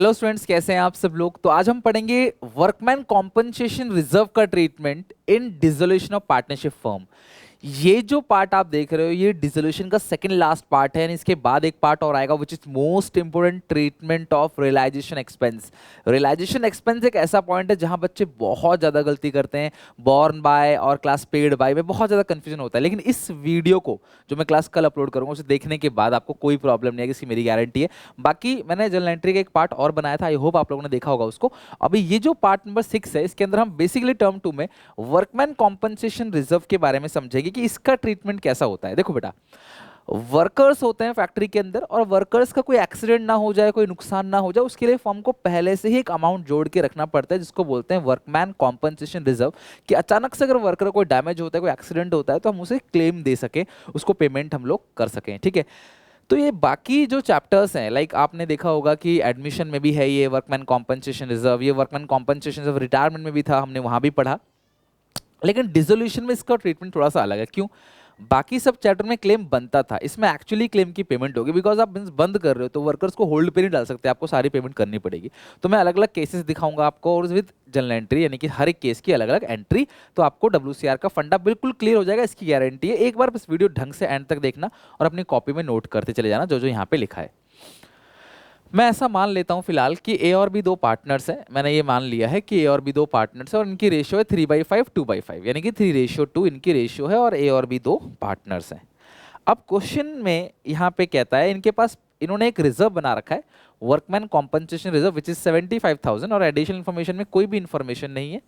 Hello students, कैसे हैं आप सब लोग। तो आज हम पढ़ेंगे वर्कमैन कॉम्पनसेशन रिजर्व का treatment in dissolution of partnership firm. ये जो पार्ट आप देख रहे हो ये डिसोल्यूशन का सेकंड लास्ट पार्ट है। इसके बाद एक पार्ट और आएगा which is most important, treatment of realisation expense. Realisation expense एक ऐसा पॉइंट है जहां बच्चे बहुत ज्यादा गलती करते हैं। बॉर्न बाय और क्लास पेड बाय में बहुत ज्यादा कंफ्यूजन होता है, लेकिन इस वीडियो को जो मैं क्लास कल अपलोड करूंगा उसे देखने के बाद आपको कोई प्रॉब्लम नहीं है, इसकी मेरी गारंटी है। बाकी मैंने जर्नल एंट्री का एक पार्ट और बनाया था, आई होप आप लोगों ने देखा होगा उसको। अभी ये जो पार्ट नंबर 6 है इसके अंदर हम बेसिकली टर्म 2 में वर्कमैन कॉम्पनसेशन रिजर्व के बारे में समझेंगे कि इसका ट्रीटमेंट कैसा होता है। देखो बेटा, वर्कर्स होते हैं फैक्ट्री के अंदर और वर्कर्स का कोई एक्सीडेंट ना हो जाए, कोई नुकसान ना हो जाए, उसके लिए फर्म को पहले से ही एक अमाउंट जोड़ के रखना पड़ता है जिसको बोलते हैं वर्कमैन कॉम्पनसेशन रिजर्व। कि अचानक से अगर वर्कर कोई डैमेज होता है, कोई एक्सीडेंट होता है तो हम उसे क्लेम दे सकें, उसको पेमेंट हम लोग कर सकें। ठीक है, तो ये बाकी जो चैप्टर्स हैं, लाइक आपने देखा होगा कि एडमिशन में भी है ये वर्कमैन कॉम्पनसेशन रिजर्व, ये वर्कमैन कॉम्पनसेशन रिजर्व रिटायरमेंट में भी था, हमने वहां भी पढ़ा। लेकिन डिसोल्यूशन में इसका ट्रीटमेंट थोड़ा सा अलग है। क्यों? बाकी सब चैप्टर में क्लेम बनता था, इसमें एक्चुअली क्लेम की पेमेंट होगी। बिकॉज आप मीन्स बंद कर रहे हो तो वर्कर्स को होल्ड पे नहीं डाल सकते, आपको सारी पेमेंट करनी पड़ेगी। तो मैं अलग अलग केसेस दिखाऊंगा आपको और विद जनरल एंट्री, यानी कि हर एक केस की अलग अलग एंट्री। तो आपको डब्ल्यूसीआर का फंडा बिल्कुल क्लियर हो जाएगा, इसकी गारंटी है। एक बार बस वीडियो ढंग से एंड तक देखना और अपनी कॉपी में नोट करते चले जाना जो जो यहाँ पे लिखा है। मैं ऐसा मान लेता हूं फिलहाल कि ए और बी दो पार्टनर्स हैं। मैंने ये मान लिया है कि ए और बी दो पार्टनर्स हैं और इनकी रेशियो है 3/5 2/5, यानी कि 3:2 इनकी रेशियो है और ए और बी दो पार्टनर्स हैं। अब क्वेश्चन में यहाँ पे कहता है इनके पास, इन्होंने एक रिजर्व बना रखा है workman compensation reserve which is 75,000 और एडिशनल इन्फॉर्मेशन में कोई भी इन्फॉर्मेशन नहीं है,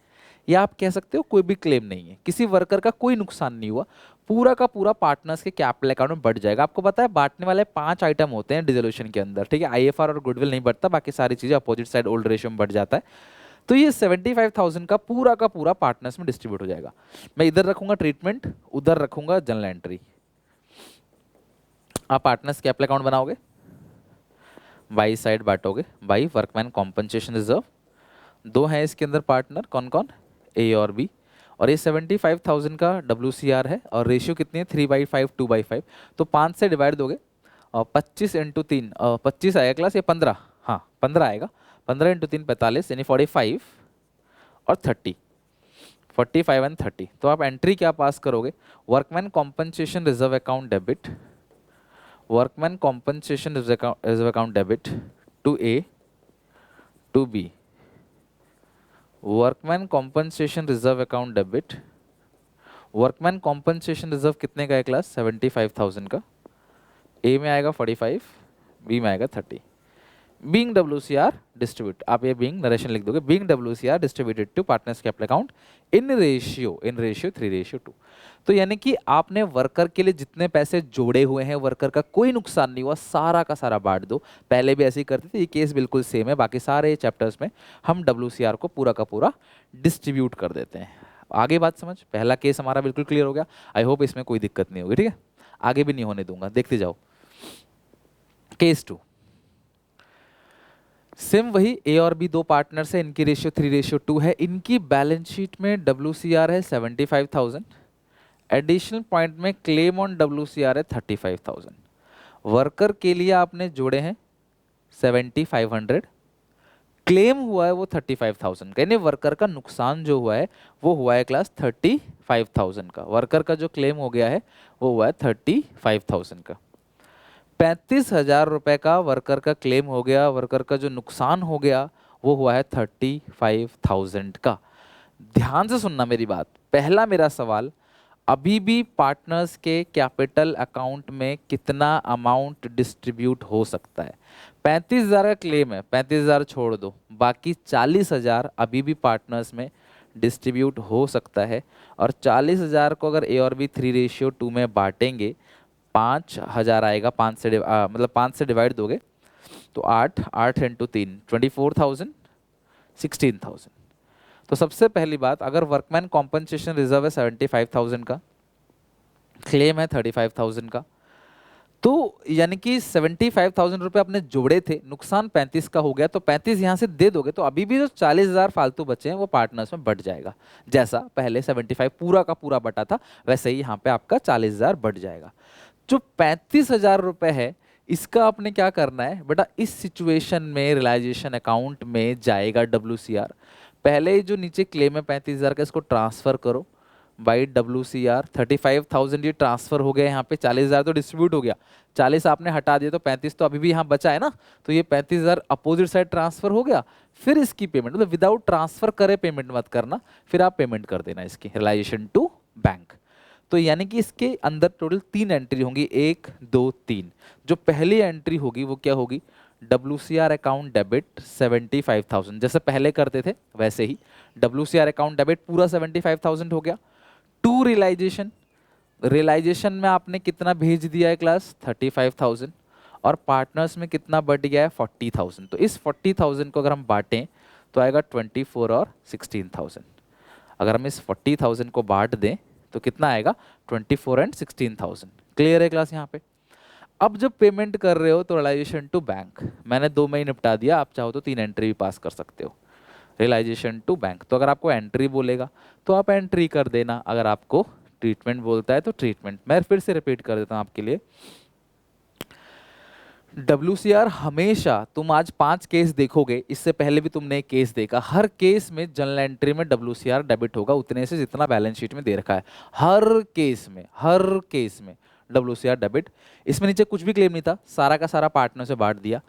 या आप कह सकते हो कोई भी क्लेम नहीं है, किसी वर्कर का कोई नुकसान नहीं हुआ, पूरा का पूरा पार्टनर्स के कैपिटल अकाउंट में बढ़ जाएगा। आपको पता है बांटने वाले 5 आइटम होते हैं डिसोल्यूशन के अंदर। ठीक है, आईएफआर और गुडविल नहीं बढ़ता, बाकी सारी चीजें अपोजिट साइड ओल्ड रेशियो में बढ़ जाता है। तो ये 75,000 का पूरा पार्टनर्स में डिस्ट्रीब्यूट हो जाएगा। मैं इधर रखूंगा ट्रीटमेंट, उधर रखूंगा जनरल एंट्री। आप पार्टनर्स कैपिटल अकाउंट बनाओगे, बाई साइड बांटोगे बाई वर्कमैन कॉम्पनसेशन रिजर्व। दो हैं इसके अंदर पार्टनर, कौन कौन? ए और बी। और ये 75,000 का WCR है और रेशियो कितनी है? 3/5 2/5। तो 5 से डिवाइड दोगे और 25 इंटू 3, 25 आएगा क्लास, ये 15, हाँ 15 आएगा। 15 इंटू 3 45, यानी 45 और 30, 45 एंड 30। तो आप एंट्री क्या पास करोगे? Workman compensation reserve account debit, workman compensation reserve account debit to A to B, workman compensation reserve account debit. Workman compensation reserve कितने का है क्लास? 75,000 का। ए में आएगा 45, बी में आएगा 30। बीइंग WCR डिस्ट्रीब्यूट, आप ये बीइंग नरेशन लिख दोगे, being WCR distributed to partners capital account in ratio 3:2। तो यानी कि आपने वर्कर के लिए जितने पैसे जोड़े हुए हैं, वर्कर का कोई नुकसान नहीं हुआ, सारा का सारा बांट दो। पहले भी ऐसे ही करते थे, ये केस बिल्कुल सेम है। बाकी सारे चैप्टर्स में हम WCR को पूरा का पूरा डिस्ट्रीब्यूट कर देते हैं। आगे बात समझ, पहला केस हमारा बिल्कुल क्लियर हो गया। आई होप इसमें कोई दिक्कत नहीं होगी। ठीक है, आगे भी नहीं होने दूंगा, देखते जाओ। केस 2, सेम वही, ए और बी दो पार्टनर्स है, इनकी रेशियो 3:2 है। इनकी बैलेंस शीट में WCR है 75,000, एडिशनल पॉइंट में क्लेम ऑन WCR है 35,000। वर्कर के लिए आपने जोड़े हैं 7,500, क्लेम हुआ है वो 35,000 का, यानी वर्कर का नुकसान जो हुआ है वो हुआ है क्लास 35,000 का। वर्कर का जो क्लेम हो गया है वो हुआ है 35,000 का। 35,000 रुपए का वर्कर का क्लेम हो गया, वर्कर का जो नुकसान हो गया वो हुआ है 35,000 का। ध्यान से सुनना मेरी बात। पहला मेरा सवाल, अभी भी पार्टनर्स के कैपिटल अकाउंट में कितना अमाउंट डिस्ट्रीब्यूट हो सकता है? 35,000 का क्लेम है, 35,000 छोड़ दो, बाकी 40,000 अभी भी पार्टनर्स में डिस्ट्रीब्यूट हो सकता है। और 40,000 को अगर ए और बी 3:2 में बांटेंगे, 5,000 आएगा। 5 से मतलब 5 से डिवाइड दोगे तो 8 इंटू 3 24,000, 16,000। तो सबसे पहली बात, अगर वर्कमैन कॉम्पनसेशन रिजर्व है 75,000 का, क्लेम है 35,000 का, तो यानी कि 75,000 रुपये आपने जोड़े थे, नुकसान 35 का हो गया, तो 35 यहाँ से दे दोगे तो अभी भी जो 40,000 फालतू बचे हैं वो पार्टनर्स में बढ़ जाएगा। जैसा पहले 75 पूरा का पूरा बटा था, वैसे ही यहाँ पे आपका 40,000 बढ़ जाएगा। जो 35,000 रुपये है इसका आपने क्या करना है बेटा, इस सिचुएशन में रियलाइजेशन अकाउंट में जाएगा WCR। पहले जो नीचे क्लेम है 35,000 का, इसको ट्रांसफर करो बाई WCR। 35,000 ये ट्रांसफर हो गया यहाँ पे, 40,000 तो डिस्ट्रीब्यूट हो गया, 40 आपने हटा दिया तो 35 तो अभी भी यहाँ बचा है ना, तो ये 35,000 अपोजिट साइड ट्रांसफर हो गया। फिर इसकी पेमेंट, मतलब विदाउट ट्रांसफर करे पेमेंट मत करना, फिर आप पेमेंट कर देना इसकी रियलाइजेशन टू बैंक। तो यानी कि इसके अंदर टोटल 3 एंट्री होंगी, 1 2 3। जो पहली एंट्री होगी वो क्या होगी, WCR अकाउंट डेबिट 75,000, जैसे पहले करते थे वैसे ही WCR अकाउंट डेबिट पूरा 75,000 हो गया। टू रियलाइजेशन, रियलाइजेशन में आपने कितना भेज दिया है क्लास, 35,000, और पार्टनर्स में कितना बढ़ गया है, 40,000। तो इस 40,000 को अगर हम बांटें तो आएगा 24 और 16,000। अगर हम इस 40,000 को बांट दें तो कितना आएगा, 24 एंड 16,000। क्लियर है क्लास यहाँ पे। अब जब पेमेंट कर रहे हो तो रियलाइजेशन टू बैंक, मैंने 2 में ही निपटा दिया, आप चाहो तो 3 एंट्री भी पास कर सकते हो। रियलाइजेशन टू बैंक, तो अगर आपको एंट्री बोलेगा तो आप एंट्री कर देना, अगर आपको ट्रीटमेंट बोलता है तो ट्रीटमेंट। मैं फिर से रिपीट कर देता हूँ आपके लिए। WCR हमेशा, तुम आज 5 केस देखोगे, इससे पहले भी तुमने एक केस देखा, हर केस में जनरल एंट्री में WCR डेबिट होगा उतने से जितना बैलेंस शीट में दे रखा है। हर केस में, हर केस में WCR डेबिट। इसमें नीचे कुछ भी क्लेम नहीं था, सारा का सारा पार्टनर से बांट दिया।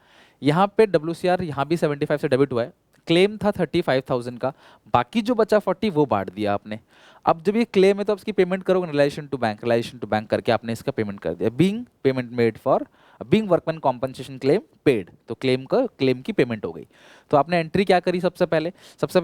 यहाँ पे WCR यहाँ भी 75 से डेबिट हुआ है, क्लेम था 35,000 का, बाकी जो बचा 40 वो बांट दिया आपने। अब जब ये क्लेम है तो आप इसकी पेमेंट करोगे relation to bank, relation to bank करके आपने इसका पेमेंट कर दिया। Being payment made for being workman compensation claim paid, तो क्लेम की पेमेंट हो गई। तो आपने एंट्री क्या करी, सबसे पहले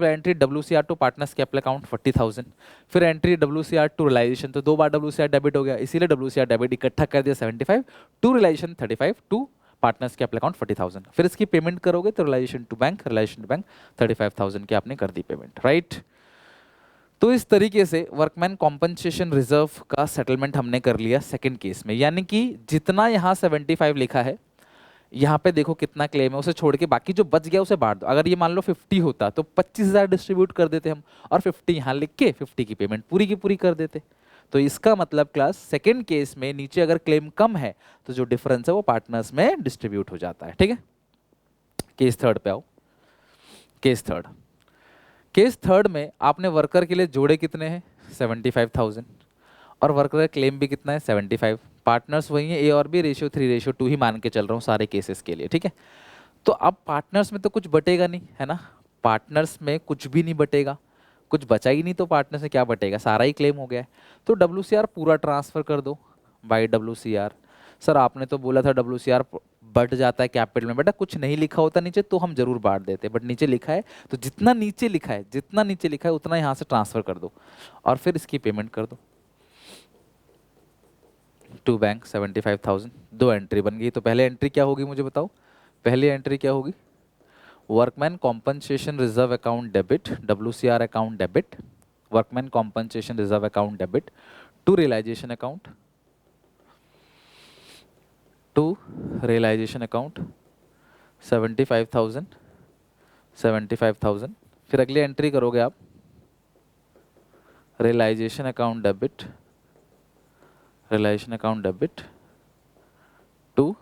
entry WCR to partners capital account 40,000, फिर एंट्री WCR टू रियलाइजेशन, तो 2 बार WCR डेबिट हो गया, इसीलिए WCR डेबिट इकट्ठा कर दिया 75, to realisation 35, to partners capital account 40,000। फिर इसकी पेमेंट करोगे तो रियलाइजेशन टू बैंक 35,000 की आपने कर दी पेमेंट, राइट। तो इस तरीके से वर्कमैन कॉम्पनसेशन रिजर्व का सेटलमेंट हमने कर लिया सेकंड केस में। यानी कि जितना यहाँ 75 लिखा है, यहाँ पे देखो कितना क्लेम है, उसे छोड़ के बाकी जो बच गया उसे बांट दो। अगर ये मान लो 50 होता तो 25,000 डिस्ट्रीब्यूट कर देते हम, और 50 यहाँ लिख के 50 की पेमेंट पूरी की पूरी कर देते। तो इसका मतलब क्लास सेकेंड केस में नीचे अगर क्लेम कम है तो जो डिफरेंस है वो पार्टनर्स में डिस्ट्रीब्यूट हो जाता है, ठीक है। केस थर्ड पे आओ। केस थर्ड में आपने वर्कर के लिए जोड़े कितने हैं, 75,000, और वर्कर का क्लेम भी कितना है, 75। पार्टनर्स वही है, A और B रेशियो 3:2 ही मान के चल रहा हूँ सारे केसेस के लिए, ठीक है। तो अब पार्टनर्स में तो कुछ बटेगा नहीं, है ना, पार्टनर्स में कुछ भी नहीं बटेगा, कुछ बचा ही नहीं, तो पार्टनर से क्या बटेगा, सारा ही क्लेम हो गया है। तो WCR पूरा ट्रांसफर कर दो बाय WCR। सर आपने तो बोला था WCR बढ़ जाता है कैपिटल में, बेटा कुछ नहीं लिखा होता नीचे तो हम जरूर बांट देते, बट नीचे लिखा है तो जितना नीचे लिखा है उतना यहाँ से ट्रांसफर कर दो और फिर इसकी पेमेंट कर दो टू बैंक 75,000। 2 एंट्री बन गई। तो पहले एंट्री क्या होगी मुझे बताओ, पहली एंट्री क्या होगी, workman compensation reserve account debit, WCR account debit, workman compensation reserve account debit to realisation account, to realisation account 75,000। फिर अगली एंट्री करोगे आप realisation account debit to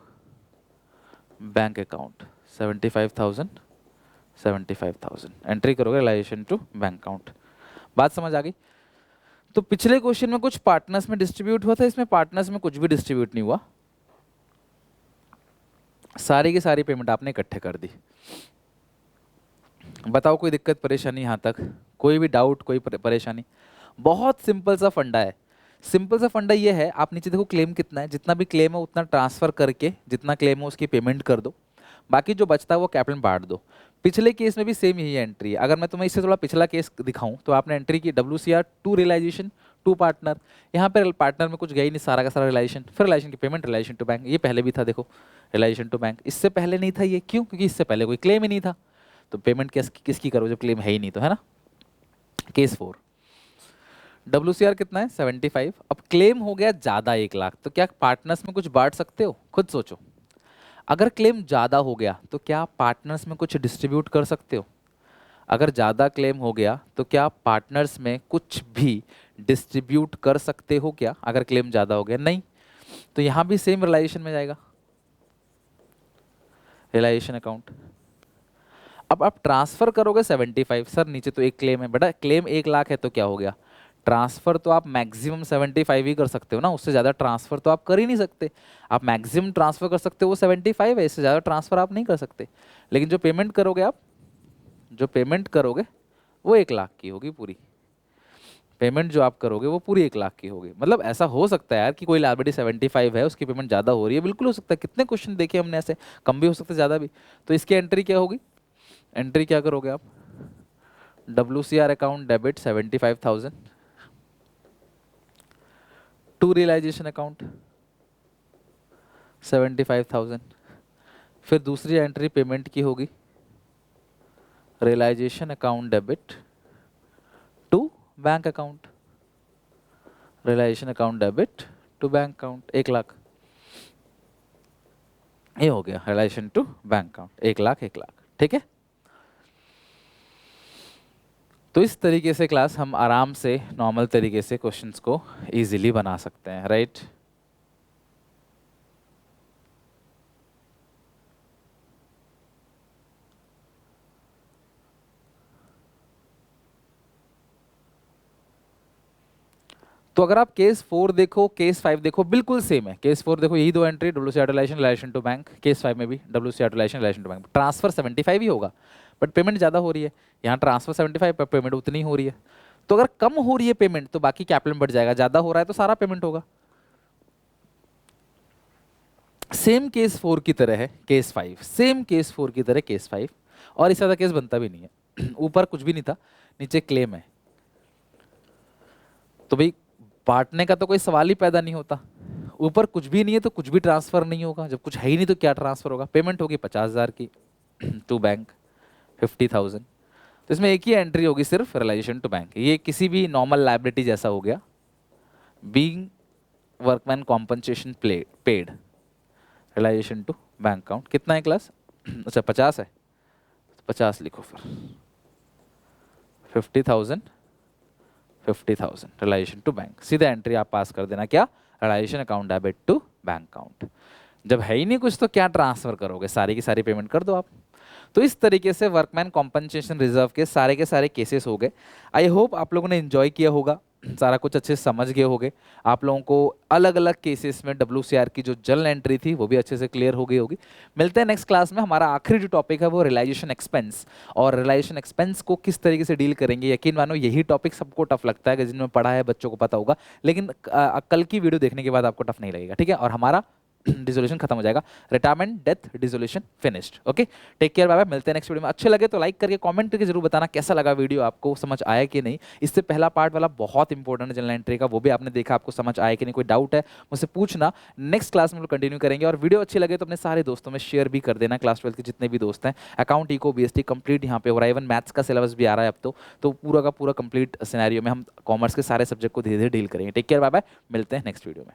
bank account 75,000 entry करोगे रियलाइजेशन टू बैंक अकाउंट। बात समझ आ गई। तो पिछले क्वेश्चन में कुछ पार्टनर्स में डिस्ट्रीब्यूट हुआ था, इसमें पार्टनर्स में कुछ भी डिस्ट्रीब्यूट नहीं हुआ, सारी की सारी पेमेंट आपने इकट्ठे कर दी। बताओ कोई दिक्कत परेशानी यहाँ तक, कोई भी डाउट, कोई परेशानी? बहुत सिंपल सा फंडा है। सिंपल सा फंडा ये है, आप नीचे देखो क्लेम कितना है, जितना भी क्लेम है उतना ट्रांसफर करके जितना क्लेम है उसकी पेमेंट कर दो, बाकी जो बचता है वो कैपिटल में बांट दो। पिछले केस में भी सेम यही एंट्री है। अगर मैं तुम्हें इससे थोड़ा पिछला केस दिखाऊं तो आपने एंट्री की WCR to realisation to partner, यहाँ पर पार्टनर में कुछ गई नहीं, सारा का सारा रियलाइजेशन, फिर रियलाइजेशन की पेमेंट रियलाइजेशन टू बैंक। ये पहले भी था देखो, रियलाइजेशन टू बैंक, इससे पहले नहीं था ये, क्यों, क्योंकि इससे पहले कोई क्लेम ही नहीं था। तो पेमेंट किसकी करो जब क्लेम है ही नहीं, तो है ना। केस 4, WCR कितना है 75, अब क्लेम हो गया ज़्यादा 1 लाख, तो क्या पार्टनर्स में कुछ बांट सकते हो, खुद सोचो। अगर क्लेम ज़्यादा हो गया तो क्या पार्टनर्स में कुछ डिस्ट्रीब्यूट कर सकते हो? अगर ज़्यादा क्लेम हो गया तो क्या पार्टनर्स में कुछ भी डिस्ट्रीब्यूट कर सकते हो क्या, अगर क्लेम ज़्यादा हो गया? नहीं। तो यहाँ भी सेम रियलाइजेशन में जाएगा, रियलाइजेशन अकाउंट। अब आप ट्रांसफर करोगे 75, सर नीचे तो एक क्लेम है बेटा, क्लेम 1 लाख है तो क्या हो गया, ट्रांसफर तो आप मैक्सिमम 75 ही कर सकते हो ना, उससे ज़्यादा ट्रांसफर तो आप कर ही नहीं सकते। आप मैक्सिमम ट्रांसफर कर सकते हो वो 75 है, इससे ज़्यादा ट्रांसफर आप नहीं कर सकते। लेकिन जो पेमेंट करोगे आप, जो पेमेंट करोगे वो 1 लाख की होगी पूरी। पेमेंट जो आप करोगे वो पूरी 1 लाख की होगी। मतलब ऐसा हो सकता है यार कि कोई लाइबिलिटी 75 है, उसकी पेमेंट ज़्यादा हो रही है, बिल्कुल हो सकता है। कितने क्वेश्चन देखे हमने ऐसे, कम भी हो सकते ज़्यादा भी। तो इसकी एंट्री क्या होगी, एंट्री क्या करोगे आप, WCR account debit 75,000 to realisation account 75,000। फिर दूसरी एंट्री पेमेंट की होगी, realisation account debit to bank account, realisation account debit to bank account 1 lakh. ये हो गया realisation to bank account 1 lakh 1 lakh, ठीक है। तो इस तरीके से क्लास हम आराम से नॉर्मल तरीके से क्वेश्चंस को इजीली बना सकते हैं, राइट। तो अगर आप केस 4 देखो, केस 5 देखो, बिल्कुल सेम है। केस 4 देखो, यही दो entry, WCR relation relation to bank. Case 5 में भी WCR relation relation to bank. Transfer 75 ही होगा बट पेमेंट ज़्यादा हो रही है। यहाँ ट्रांसफर 75 पर पेमेंट उतनी हो रही है। तो अगर कम हो रही है पेमेंट तो बाकी कैपिटल बढ़ जाएगा, ज़्यादा हो रहा है तो सारा पेमेंट होगा। सेम केस 4 की तरह है केस 5, सेम केस 4 की तरह केस 5। और इससे ज़्यादा केस बनता भी नहीं है। ऊपर कुछ भी नहीं था, नीचे क्लेम है, तो भाई बांटने का तो कोई सवाल ही पैदा नहीं होता। ऊपर कुछ भी नहीं है तो कुछ भी ट्रांसफर नहीं होगा, जब कुछ है ही नहीं तो क्या ट्रांसफर होगा। पेमेंट होगी 50,000 की टू बैंक 50,000। तो इसमें एक ही एंट्री होगी सिर्फ रियलाइजेशन टू बैंक। ये किसी भी नॉर्मल लाइबिलिटी जैसा हो गया, being workman compensation paid realisation to bank account. कितना है क्लास, अच्छा 50 है, 50 लिखो फिर 50,000 50,000 रियलाइजेशन टू बैंक। सीधा एंट्री आप पास कर देना, क्या, realisation account debit to bank account. जब है ही नहीं कुछ तो क्या ट्रांसफर करोगे, सारी की सारी पेमेंट कर दो आप। तो इस तरीके से वर्कमैन कॉम्पनसेशन रिजर्व के सारे केसेस हो गए। आई होप आप लोगों ने एंजॉय किया होगा, सारा कुछ अच्छे से समझ गए होगे। आप लोगों को अलग अलग केसेस में WCR की जो जर्नल एंट्री थी वो भी अच्छे से क्लियर हो गई होगी। मिलते हैं नेक्स्ट क्लास में। हमारा आखिरी जो टॉपिक है वो रियलाइजेशन एक्सपेंस, और रियलाइजेशन एक्सपेंस को किस तरीके से डील करेंगे। यकीन मानो यही टॉपिक सबको टफ लगता है, कि जिन्होंने पढ़ा है बच्चों को पता होगा, लेकिन कल की वीडियो देखने के बाद आपको टफ नहीं लगेगा, ठीक है। और हमारा डिसोल्यूशन खत्म हो जाएगा, retirement death dissolution finished. Okay, take care, bye bye. मिलते हैं नेक्स्ट वीडियो में। अच्छे लगे तो लाइक करके कमेंट करके जरूर बताना कैसा लगा वीडियो, आपको समझ आया कि नहीं। इससे पहला पार्ट वाला बहुत इंपॉर्टेंट है जनरल एंट्री का, वो भी आपने देखा, आपको समझ आया कि नहीं, कोई डाउट है मुझसे पूछना। नेक्स्ट क्लास में हम लोग कंटिन्यू करेंगे। और वीडियो अच्छी लगे तो अपने सारे दोस्तों में शेयर भी कर देना, क्लास 12 के जितने भी दोस्त हैं। अकाउंट इको BST कंप्लीट यहाँ पे हो रहा है, इवन मैथ्स का सिलेबस भी आ रहा है अब तो पूरा का पूरा कंप्लीट सिनेरियो में हम कॉमर्स के सारे सब्जेक्ट को धीरे धीरे डील करेंगे। Take care, bye bye. मिलते हैं नेक्स्ट वीडियो में।